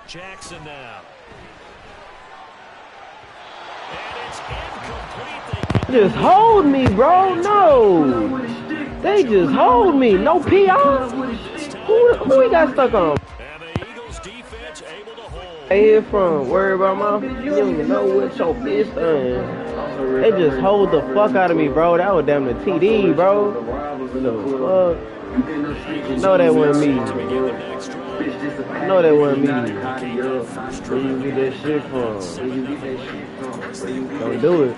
Jackson now. And it's incomplete. Just hold me, bro. No. They just hold me. No PR. Who we got stuck on? And the Eagles defense able to hold. I hear from worry about my you don't even know what your fist done. They just hold the fuck out of me, bro. That was damn the TD, bro. The fuck? No, that wasn't me. No, that wasn't me. Where you get that shit from? Don't do it.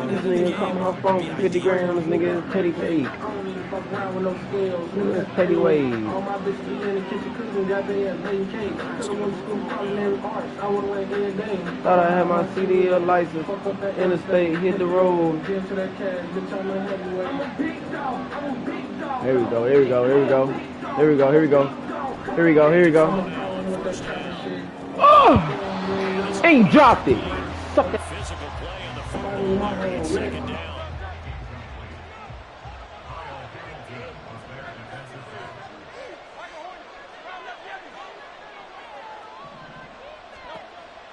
This nigga come home from 50 grams, nigga. It's petty fake. It's petty wave. Thought I had my CDL license. Interstate, hit the road. Here we go, here we go, here we go. Here we go, here we go. Here we go, here we go. Oh! Ain't dropped it. Suck it. Physical play on the football. Second down.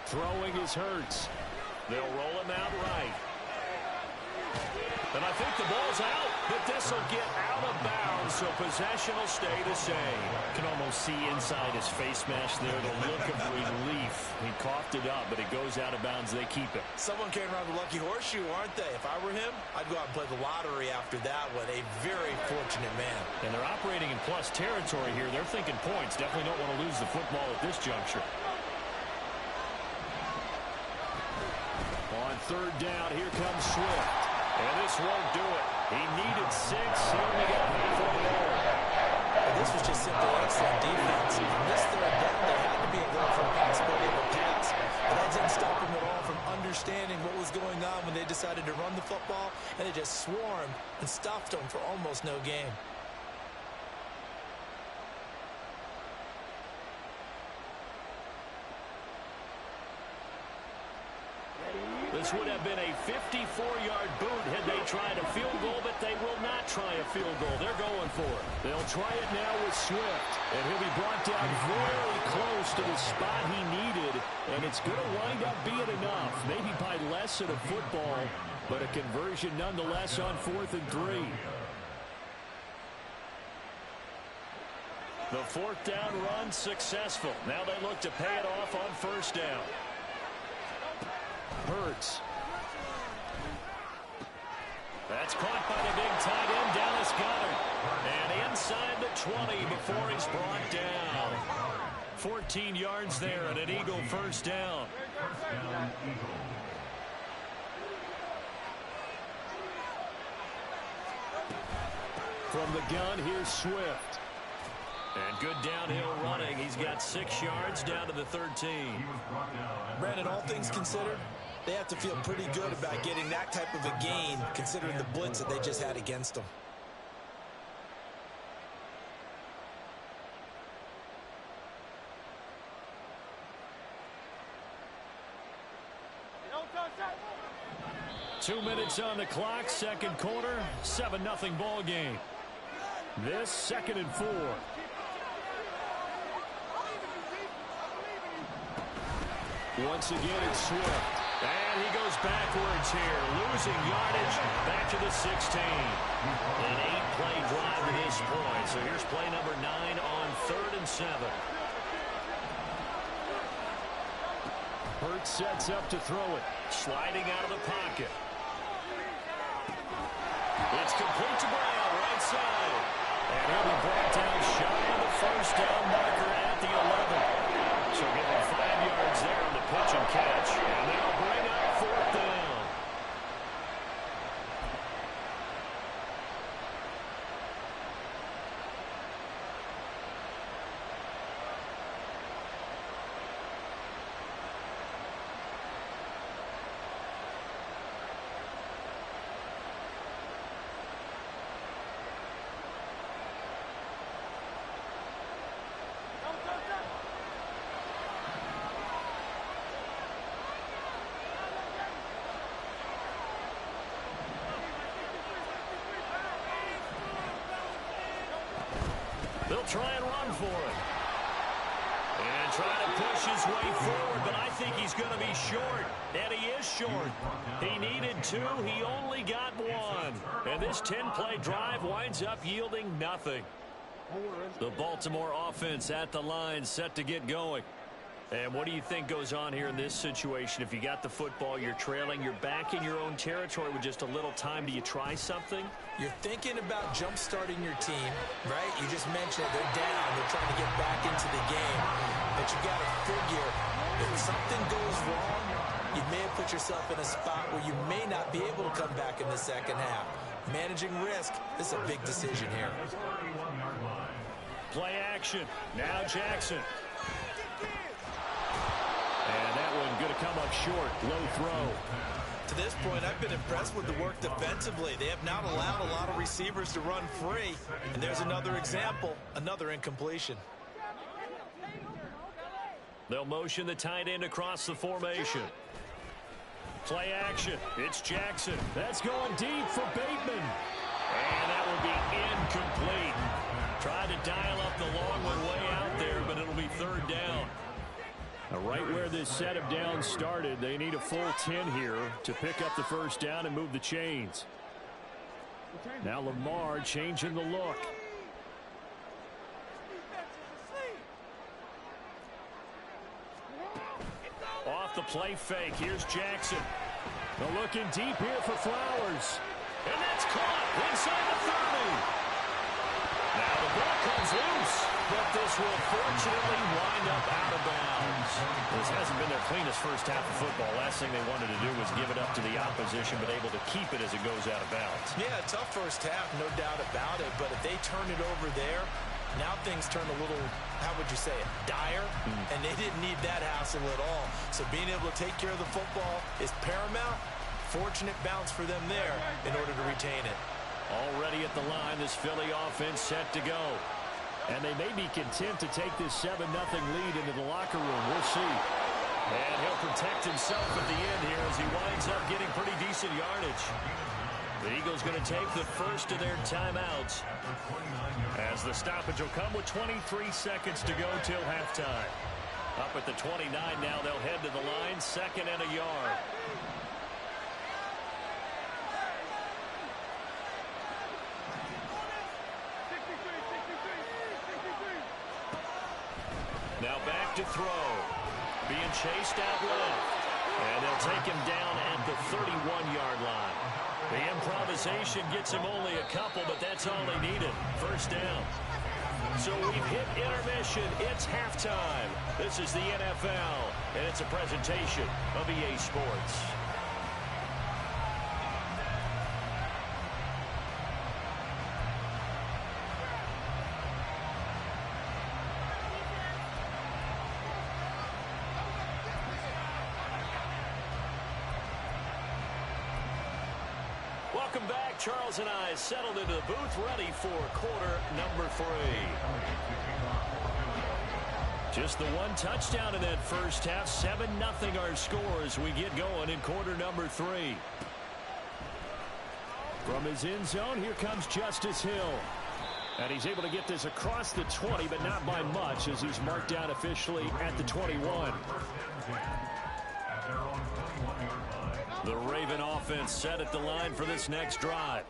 Throwing is Hurts. They'll roll him out right. And I think the ball's out, but this will get out of bounds, so possession will stay the same. Can almost see inside his face mask there, the look of relief. He coughed it up, but it goes out of bounds. They keep it. Someone came around the lucky horseshoe, aren't they? If I were him, I'd go out and play the lottery after that one. A very fortunate man. And they're operating in plus territory here. They're thinking points. Definitely don't want to lose the football at this juncture. On third down, here comes Swift. And this won't do it. He needed 6. He only got halfway there. And this was just simply excellent defense. On this third down, there had to be a goal for a possibility of a pass. But that didn't stop them at all from understanding what was going on when they decided to run the football. And they just swarmed and stopped them for almost no gain. This would have been a 54-yard boot had they tried a field goal, but they will not try a field goal. They're going for it. They'll try it now with Swift, and he'll be brought down very close to the spot he needed, and it's going to wind up being enough, maybe by less than a football, but a conversion nonetheless on 4th and 3. The 4th down run successful. Now they look to pay it off on 1st down. Hurts. That's caught by the big tight end, Dallas Goedert. And inside the 20 before he's brought down. 14 yards there and an Eagle 1st down. From the gun, here's Swift. And good downhill running. He's got 6 yards down to the 13. Brandon, all things considered, they have to feel pretty good about getting that type of a gain, considering the blitz that they just had against them. Two minutes on the clock, second quarter, 7-0 ball game. This 2nd and 4. Once again, it's Swift. And he goes backwards here, losing yardage back to the 16. An 8-play drive to this point. So here's play number 9 on 3rd and 7. Hurts sets up to throw it. Sliding out of the pocket. It's complete to Brown, right side. And he'll be brought down shy of the 1st down marker at the 11. So getting 5 yards there on the pitch and catch. And they'll bring up 4th down. They'll try and run for it. And try to push his way forward, but I think he's going to be short. And he is short. He needed 2. He only got 1. And this 10-play drive winds up yielding nothing. The Baltimore offense at the line, set to get going. And what do you think goes on here in this situation? If you got the football, you're trailing, you're back in your own territory with just a little time. Do you try something? You're thinking about jump-starting your team, right? You just mentioned they're down. They're trying to get back into the game. But you got to figure if something goes wrong, you may have put yourself in a spot where you may not be able to come back in the second half. Managing risk, this is a big decision here. Play action. Now Jackson. And that one going to come up short. Low throw. To this point, I've been impressed with the work defensively. They have not allowed a lot of receivers to run free. And there's another example, another incompletion. They'll motion the tight end across the formation. Play action. It's Jackson. That's going deep for Bateman. And that will be incomplete. Tried to dial up the long one way out there, but it'll be third down. Now, right where this set of downs started, they need a full 10 here to pick up the first down and move the chains. Now Lamar changing the look. Off the play fake. Here's Jackson. They're looking deep here for Flowers. And that's caught inside the 30. Now the ball comes loose, but this will fortunately wind up out of bounds. This hasn't been their cleanest first half of football. Last thing they wanted to do was give it up to the opposition, but able to keep it as it goes out of bounds. Yeah, tough first half, no doubt about it. But if they turn it over there, now things turn a little, how would you say it, dire? And they didn't need that hassle at all. So being able to take care of the football is paramount. Fortunate bounce for them there in order to retain it. Already at the line, this Philly offense set to go. And they may be content to take this 7-0 lead into the locker room. We'll see. And he'll protect himself at the end here as he winds up getting pretty decent yardage. The Eagles going to take the first of their timeouts, as the stoppage will come with 23 seconds to go till halftime. Up at the 29 now, they'll head to the line, 2nd and a yard. Now back to throw. Being chased out left. And they'll take him down at the 31-yard line. The improvisation gets him only a couple, but that's all they needed. First down. So we've hit intermission. It's halftime. This is the NFL, and it's a presentation of EA Sports. Welcome back. Charles and I settled into the booth, ready for quarter number 3. Just the one touchdown in that first half. 7-0 our score as we get going in quarter number 3. From his end zone, here comes Justice Hill. And he's able to get this across the 20, but not by much, as he's marked down officially at the 21. The Raven offense set at the line for this next drive.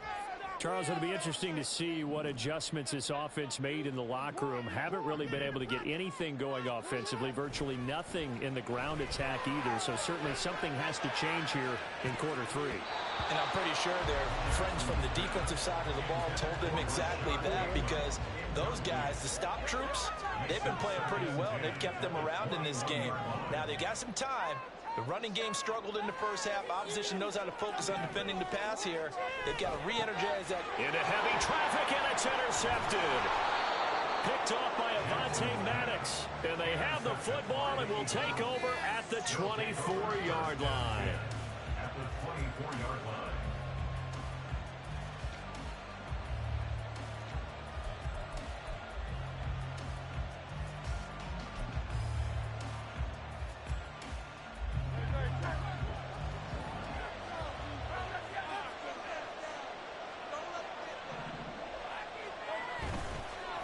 Charles, it'll be interesting to see what adjustments this offense made in the locker room. Haven't really been able to get anything going offensively, virtually nothing in the ground attack either. So certainly something has to change here in quarter 3. And I'm pretty sure their friends from the defensive side of the ball told them exactly that, because those guys, the stop troops, they've been playing pretty well, and they've kept them around in this game. Now they've got some time. The running game struggled in the first half. Opposition knows how to focus on defending the pass here. They've got to re-energize that. Into heavy traffic, and it's intercepted. Picked off by Avonte Maddox. And they have the football and will take over at the 24-yard line. At the 24-yard line.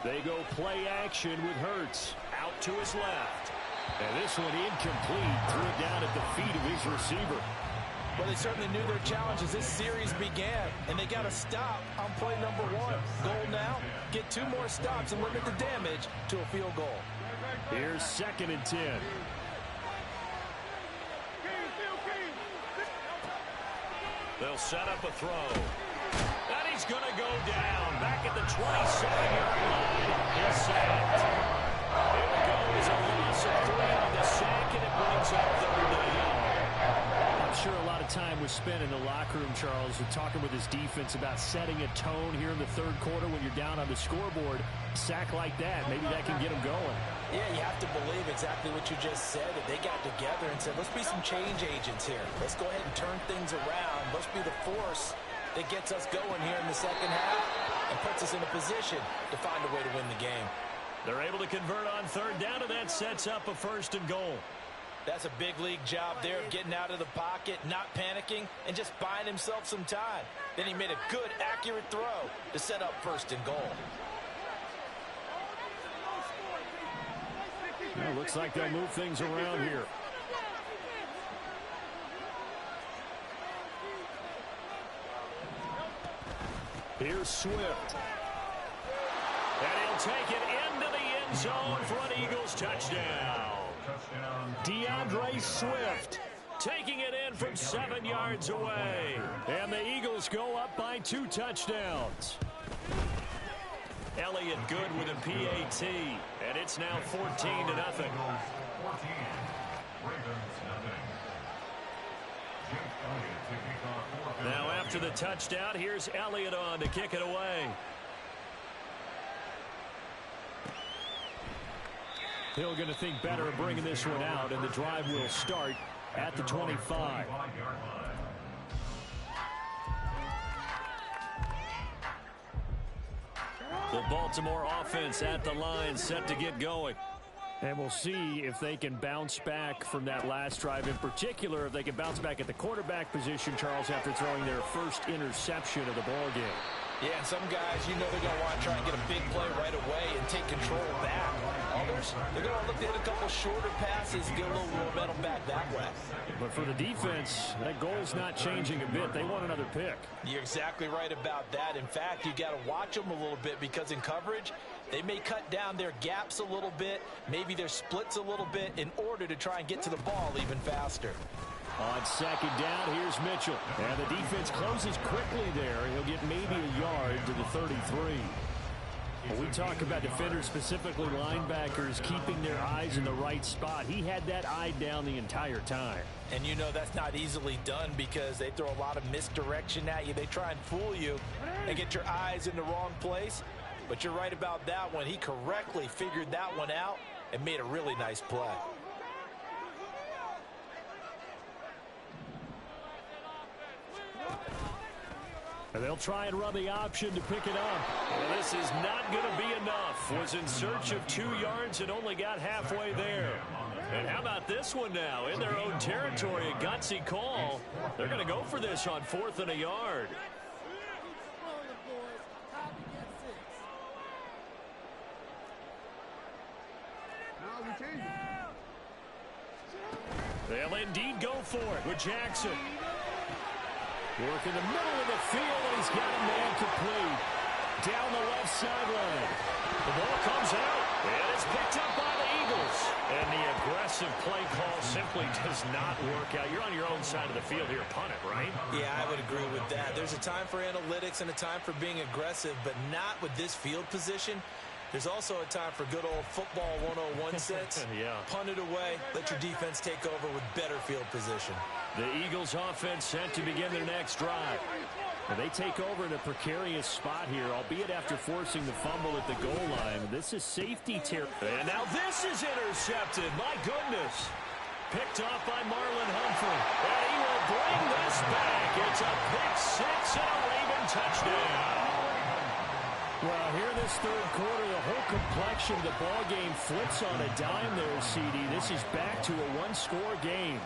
They go play action with Hurts out to his left. And this one incomplete. Threw it down at the feet of his receiver. Well, they certainly knew their challenge as this series began, and they got to stop on play number 1. Goal now, get 2 more stops and limit the damage to a field goal. Here's 2nd and 10. They'll set up a throw. And he's going to go down. Back at the 27-yard line. He's sacked. It will go as a loss of 3 on the sack, and it brings up 3rd down. I'm sure a lot of time was spent in the locker room, Charles, with talking with his defense about setting a tone here in the 3rd quarter when you're down on the scoreboard. A sack like that, maybe that can get them going. Yeah, you have to believe exactly what you just said, that they got together and said, let's be some change agents here. Let's go ahead and turn things around. Let's be the force that gets us going here in the 2nd half and puts us in a position to find a way to win the game. They're able to convert on 3rd down, and that sets up a 1st and goal. That's a big league job there of getting out of the pocket, not panicking, and just buying himself some time. Then he made a good, accurate throw to set up 1st and goal. Well, looks like they'll move things around here. Here's Swift. And he'll take it into the end zone for an Eagles touchdown. DeAndre Swift taking it in from 7 yards away. And the Eagles go up by 2 touchdowns. Elliott good with a PAT. And it's now 14-0. Now after the touchdown, here's Elliott on to kick it away. Hill going to think better of bringing this one out, and the drive will start at the 25. The Baltimore offense at the line, set to get going. And we'll see if they can bounce back from that last drive. In particular, if they can bounce back at the quarterback position, Charles, after throwing their first interception of the ballgame. Yeah, and some guys, you know they're going to want to try and get a big play right away and take control back. Others, they're going to look to hit a couple shorter passes, get a little momentum back that way. But for the defense, that goal's not changing a bit. They want another pick. You're exactly right about that. In fact, you got to watch them a little bit because in coverage, they may cut down their gaps a little bit, maybe their splits a little bit in order to try and get to the ball even faster. On 2nd down, here's Mitchell. And the defense closes quickly there. He'll get maybe a yard to the 33. When we talk about defenders, specifically linebackers, keeping their eyes in the right spot, he had that eye down the entire time. And you know that's not easily done because they throw a lot of misdirection at you. They try and fool you and get your eyes in the wrong place. But you're right about that one. He correctly figured that one out and made a really nice play. And they'll try and run the option to pick it up. Well, this is not going to be enough. Was in search of 2 yards and only got halfway there. And how about this one now? In their own territory, a gutsy call. They're going to go for this on 4th and a yard. They'll indeed go for it with Jackson. Work in the middle of the field, and he's got a man complete. Down the left sideline. The ball comes out, and it's picked up by the Eagles. And the aggressive play call simply does not work out. You're on your own side of the field here. Punt it, right? Yeah, I would agree with that. There's a time for analytics and a time for being aggressive, but not with this field position. There's also a time for good old football 101 sense. Yeah. Punt it away. Let your defense take over with better field position. The Eagles offense set to begin their next drive. And they take over in a precarious spot here, albeit after forcing the fumble at the goal line. This is safety territory. And now this is intercepted. My goodness. Picked off by Marlon Humphrey. And he will bring this back. It's a pick 6 and a Raven touchdown. Well, here this 3rd quarter, the whole complexion of the ball game flips on a dime there, CD. This is back to a 1-score game.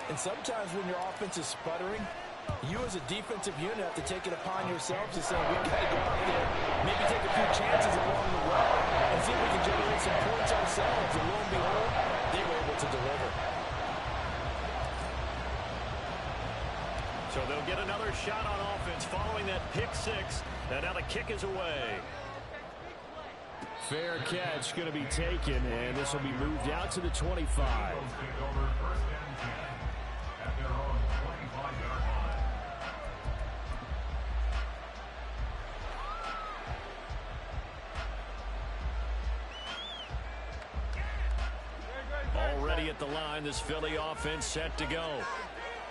And sometimes when your offense is sputtering, you as a defensive unit have to take it upon yourselves to say, we've got to go out there, maybe take a few chances along the way. So they'll get another shot on offense following that pick six. And now the kick is away. Fair catch going to be taken, and this will be moved out to the 25. Already at the line, this Philly offense set to go.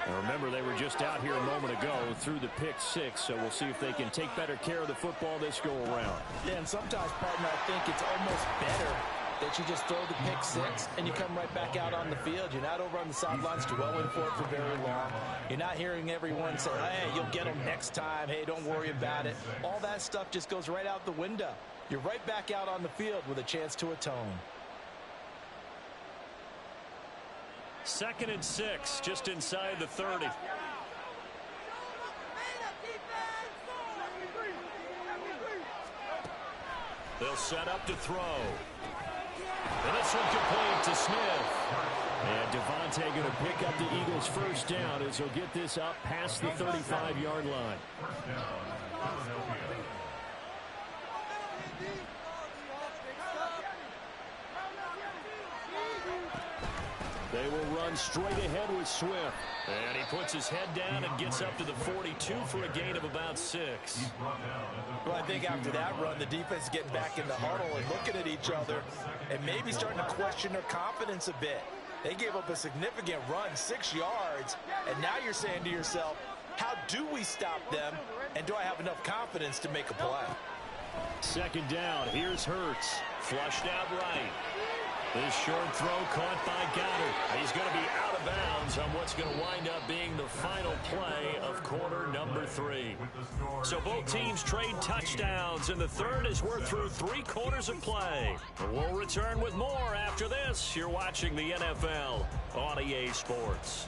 And remember, they were just out here a moment ago through the pick six, so we'll see if they can take better care of the football this go around. Yeah, and sometimes, partner, I think it's almost better that you just throw the pick six and you come right back out on the field. You're not over on the sidelines dwelling for it for very long. You're not hearing everyone say, hey, you'll get them next time. Hey, don't worry about it. All that stuff just goes right out the window. You're right back out on the field with a chance to atone. 2nd and 6, just inside the 30. They'll set up to throw. And this one complete to Smith. And Devontae going to pick up the Eagles' first down as he'll get this up past the 35-yard line. They will run straight ahead with Swift. And he puts his head down and gets up to the 42 for a gain of about 6. Well, I think after that run, the defense is getting back in the huddle and looking at each other and maybe starting to question their confidence a bit. They gave up a significant run, 6 yards, and now you're saying to yourself, how do we stop them, and do I have enough confidence to make a play? 2nd down, here's Hurts. Flushed out right. This short throw caught by Goddard. He's going to be out of bounds on what's going to wind up being the final play of quarter number 3. So both teams trade touchdowns in the third as we're through 3 quarters of play. We'll return with more after this. You're watching the NFL on EA Sports.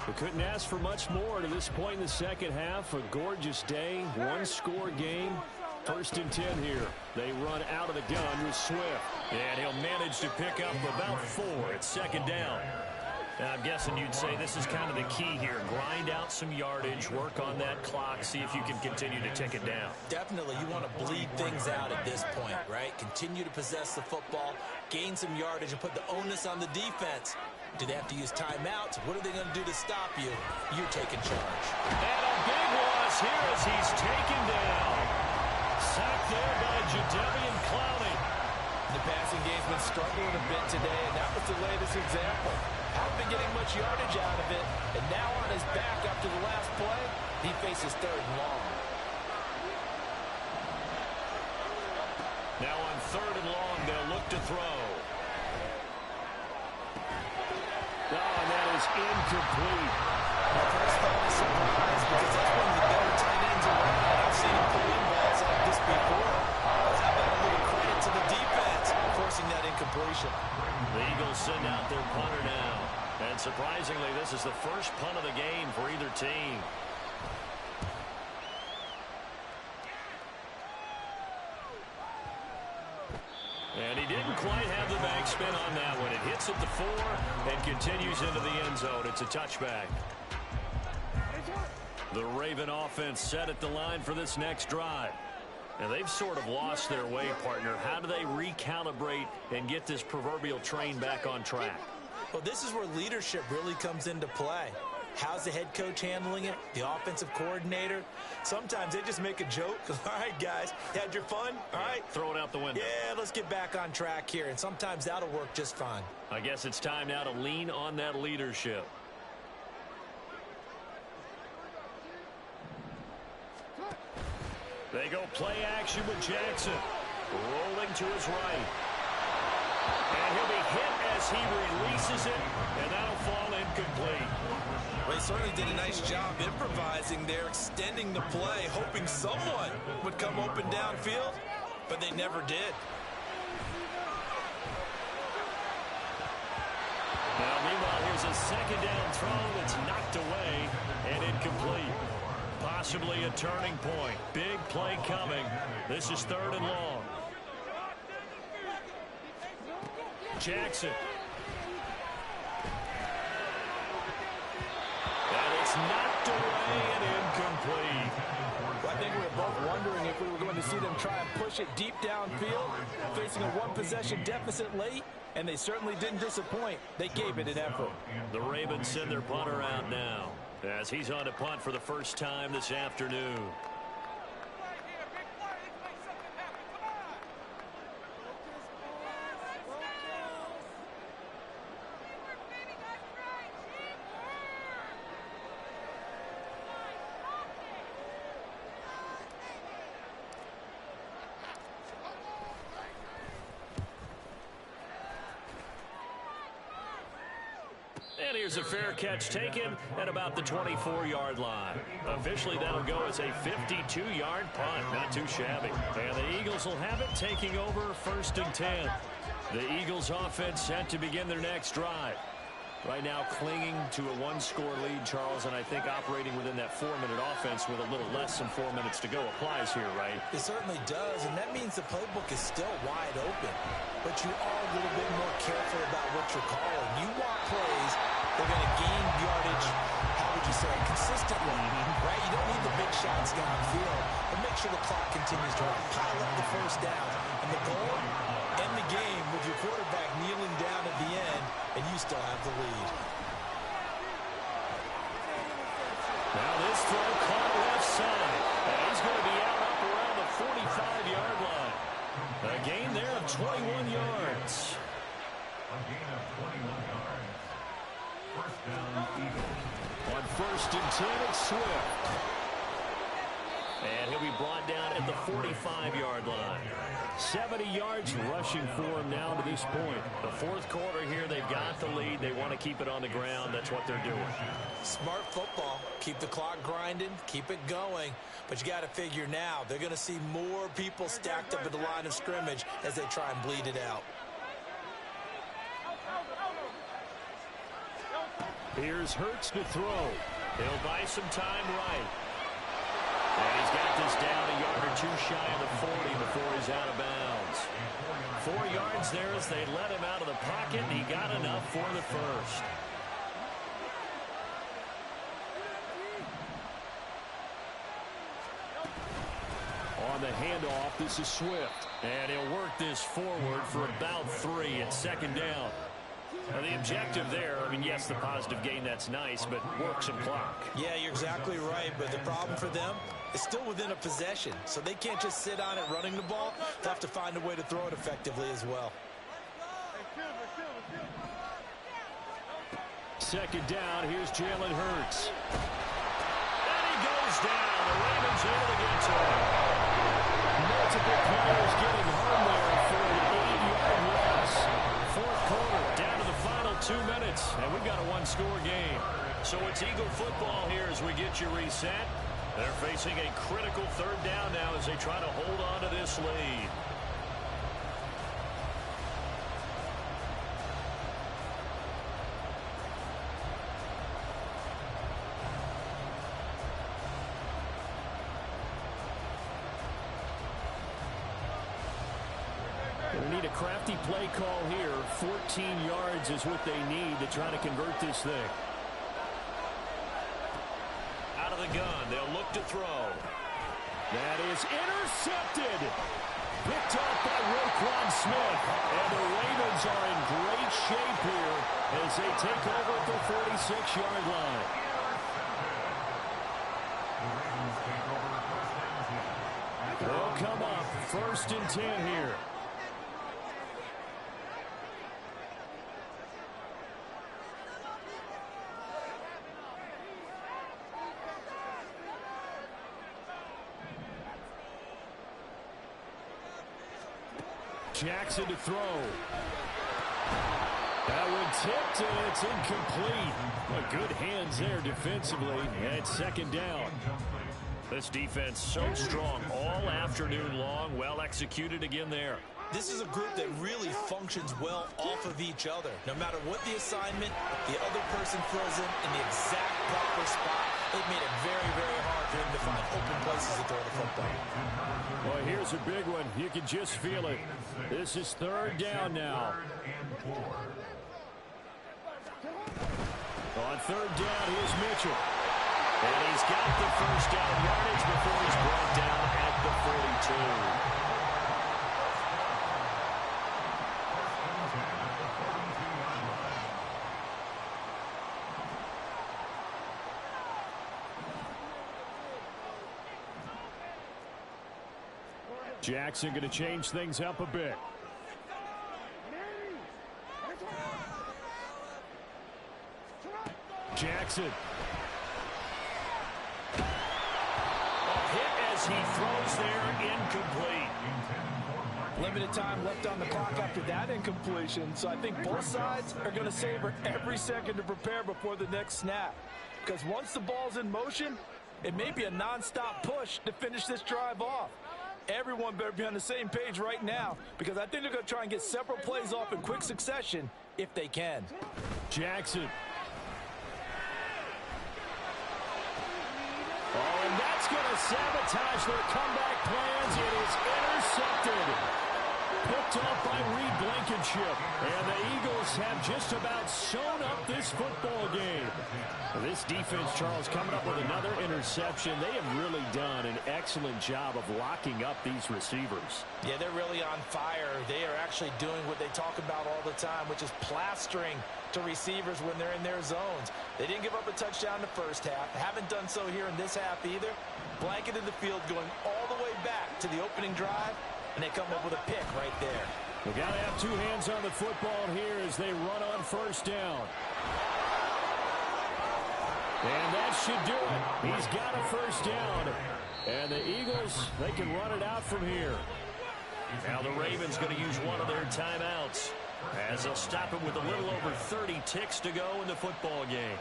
We couldn't ask for much more to this point in the second half. A gorgeous day, 1-score game. 1st and 10 here. They run out of the gun with Swift. And he'll manage to pick up about 4 at 2nd down. And I'm guessing you'd say this is kind of the key here. Grind out some yardage, work on that clock, see if you can continue to tick it down. Definitely, you want to bleed things out at this point, right? Continue to possess the football, gain some yardage, and put the onus on the defense. Do they have to use timeouts? What are they going to do to stop you? You're taking charge. And a big loss here as he's taken down. Sacked there by Jadeveon Clowney. The passing game's been struggling a bit today, and that was the latest example. Haven't been getting much yardage out of it, and now on his back after the last play, he faces 3rd and long. Now on 3rd and long, they'll look to throw. Oh, and that is incomplete. My first thought was surprise because that's one of the better tight ends around. I've seen him pull in balls like this before. Let's have a little credit to the defense forcing that incompletion. The Eagles send out their punter now. And surprisingly, this is the first punt of the game for either team. And he didn't quite have the backspin on that one. It hits at the 4 and continues into the end zone. It's a touchback. The Raven offense set at the line for this next drive. And they've sort of lost their way, partner. How do they recalibrate and get this proverbial train back on track? Well, this is where leadership really comes into play. How's the head coach handling it? The offensive coordinator? Sometimes they just make a joke. All right, guys, had your fun? All right. Throw it out the window. Yeah, let's get back on track here. And sometimes that'll work just fine. I guess it's time now to lean on that leadership. They go play action with Jackson. Rolling to his right. And he'll be hit as he releases it, and that'll fall incomplete. Well, he certainly did a nice job improvising there, extending the play, hoping someone would come open downfield, but they never did. Now, meanwhile, here's a 2nd down throw that's knocked away and incomplete. Possibly a turning point. Big play coming. This is 3rd and long. away and incomplete. Well, I think we were both wondering if we were going to see them try and push it deep downfield, facing a one-possession deficit late, and they certainly didn't disappoint. They gave it an effort. The Ravens send their punter out now as he's on to punt for the first time this afternoon. And here's a fair catch taken at about the 24-yard line. Officially, that'll go as a 52-yard punt. Not too shabby. And the Eagles will have it, taking over 1st and 10. The Eagles offense set to begin their next drive. Right now clinging to a one-score lead, Charles, and I think operating within that 4-minute offense with a little less than 4 minutes to go applies here, right? It certainly does, and that means the playbook is still wide open. But you are a little bit more careful about what you're calling. You want plays that are going to gain yardage, how would you say, consistently, right? You don't need the big shots downfield, but make sure the clock continues to run. Pile up the first down. And the goal, end the game with your quarterback kneeling down at the end, and you still have the lead. Now this throw caught left side. And he's going to be out up around the 45-yard line. A gain there of 21 yards. A gain of 21 yards. First down, Eagles. On 1st and 10, it's Swift. And he'll be brought down at the 45-yard line. 70 yards rushing for him now to this point. The 4th quarter here, they've got the lead. They want to keep it on the ground. That's what they're doing. Smart football. Keep the clock grinding. Keep it going. But you got to figure now, they're going to see more people stacked up at the line of scrimmage as they try and bleed it out. Here's Hurts to throw. He'll buy some time right. And he's got this down a yard or 2 shy of the 40 before he's out of bounds. 4 yards there as they let him out of the pocket, and he got enough for the first. On the handoff, this is Swift. And he'll work this forward for about 3 at 2nd down. Now the objective there, I mean, yes, the positive gain, that's nice, but work some clock. Yeah, you're exactly right, but the problem for them is still within a possession, so they can't just sit on it running the ball. They'll have to find a way to throw it effectively as well. 2nd down, here's Jalen Hurts. And he goes down. The Ravens able to get to him. Multiple players getting home there for an 8-yard loss. 4th quarter, down to the final 2 minutes, and we've got a 1-score game. So it's Eagle football here as we get you reset. They're facing a critical 3rd down now as they try to hold on to this lead. They need a crafty play call here. 14 yards is what they need to try to convert this thing. Out of the gun, they'll look to throw. That is intercepted. Picked up by Roquan Smith. And the Ravens are in great shape here as they take over at the 46-yard line. They'll come up 1st and 10 here. Jackson to throw. That one tipped, and it's incomplete. But good hands there defensively at 2nd down. This defense so strong all afternoon long. Well executed again there. This is a group that really functions well off of each other. No matter what the assignment, the other person throws in the exact proper spot. It made it very, very hard for him to find open places to throw the football. Well, here's a big one. You can just feel it. This is 3rd down now. On 3rd down, here's Mitchell. And he's got the first down yardage before he's brought down at the 42. Jackson going to change things up a bit. Jackson. A hit as he throws there, incomplete. Limited time left on the clock after that incompletion, so I think both sides are going to savor every second to prepare before the next snap. Because once the ball's in motion, it may be a non-stop push to finish this drive off. Everyone better be on the same page right now, because I think they're going to try and get several plays off in quick succession if they can. Jackson. Oh, and that's going to sabotage their comeback plans. It is intercepted. Picked off by Reed Blankenship. And the Eagles have just about sewn up this football game. This defense, Charles, coming up with another interception. They have really done an excellent job of locking up these receivers. Yeah, they're really on fire. They are actually doing what they talk about all the time, which is plastering to receivers when they're in their zones. They didn't give up a touchdown in the first half. Haven't done so here in this half either. Blanketed the field going all the way back to the opening drive, and they come up with a pick right there. We got to have two hands on the football here as they run on first down. And that should do it. He's got a first down. And the Eagles, they can run it out from here. Now the Ravens going to use one of their timeouts as they'll stop it with a little over 30 ticks to go in the football game.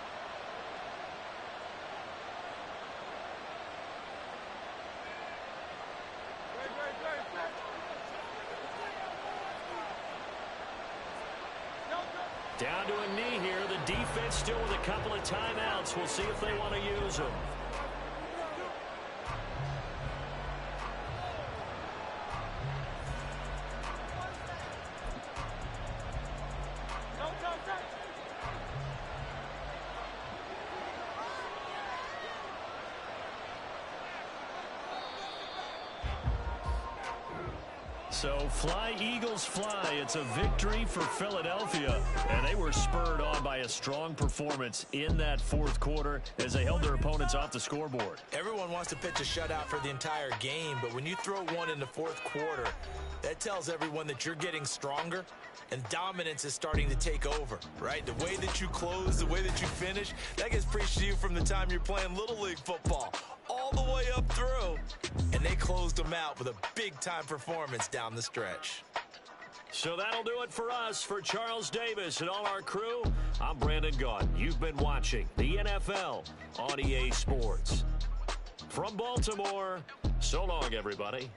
Down to a knee here. The defense still with a couple of timeouts. We'll see if they want to use them. So fly, Eagles, fly. It's a victory for Philadelphia. And they were spurred on by a strong performance in that fourth quarter as they held their opponents off the scoreboard. Everyone wants to pitch a shutout for the entire game, but when you throw one in the fourth quarter, that tells everyone that you're getting stronger and dominance is starting to take over, right? The way that you close, the way that you finish, that gets preached to you from the time you're playing Little League football all the way up through. And they closed them out with a big-time performance down the stretch. So that'll do it for us. For Charles Davis and all our crew, I'm Brandon Gaudin. You've been watching the NFL on EA Sports. From Baltimore, so long, everybody.